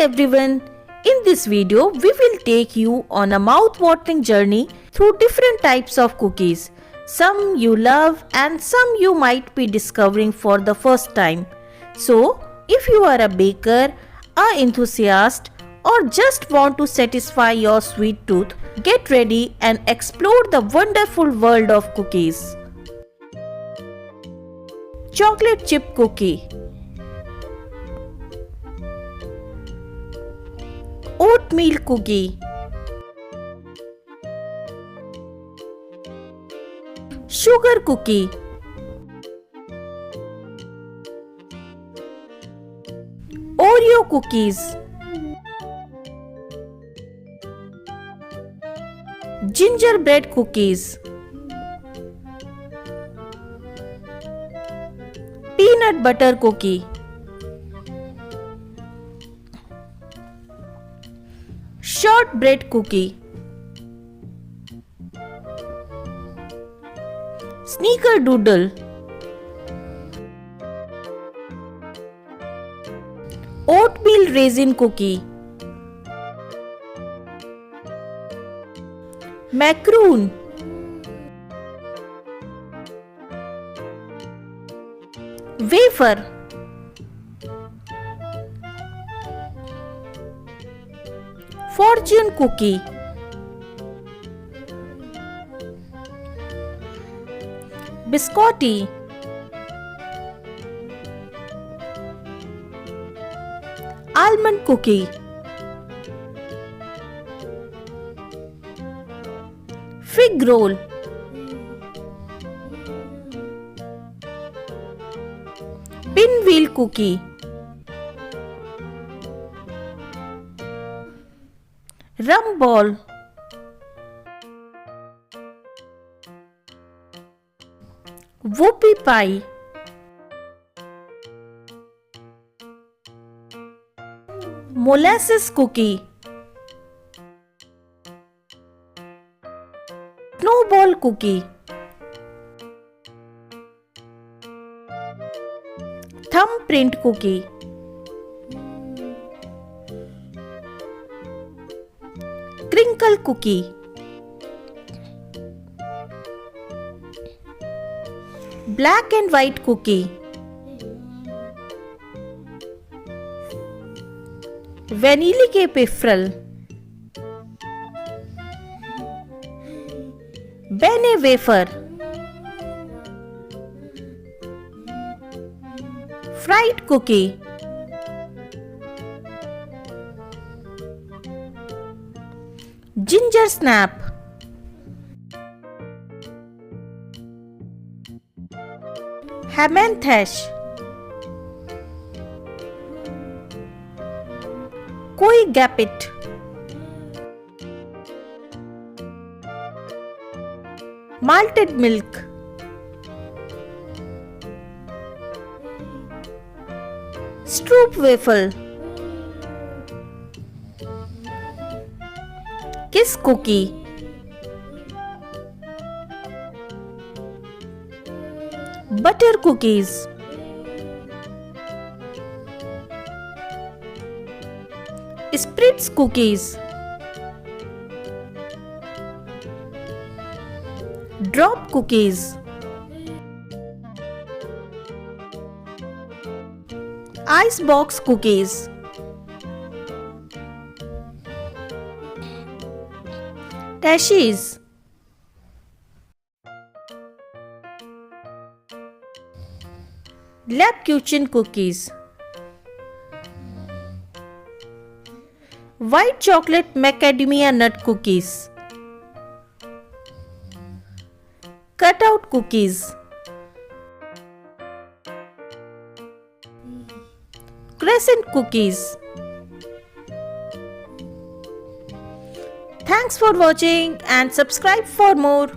everyone, in this video we will take you on a mouth-watering journey through different types of cookies. Some you love and some you might be discovering for the first time. So, if you are a baker, an enthusiast or just want to satisfy your sweet tooth, get ready and explore the wonderful world of cookies. Chocolate chip cookie, Oatmeal cookie, sugar cookie, Oreo cookies, Gingerbread cookies, peanut butter cookie, Shortbread cookie, Snickerdoodle, Oatmeal Raisin cookie, Macaroon, Wafer, Fortune cookie, Biscotti, Almond cookie, fig roll, pinwheel cookie, Rum Ball, Whoopie Pie, Molasses Cookie, Snowball Cookie, Thumbprint Cookie, Crinkle Cookie, Black and White Cookie, Vanillekipferl, Benne Wafer, Fried Cookie, Ginger Snap, Hamantash, Kue Gapit, Malted milk, stroopwafels, kiss cookie, butter cookies, Spritz Cookies, drop cookies, Icebox Cookies, Tashies, Lebkuchen Cookies, White Chocolate Macadamia Nut Cookies, Cutout Cookies, Crescent Cookies. Thanks for watching and subscribe for more.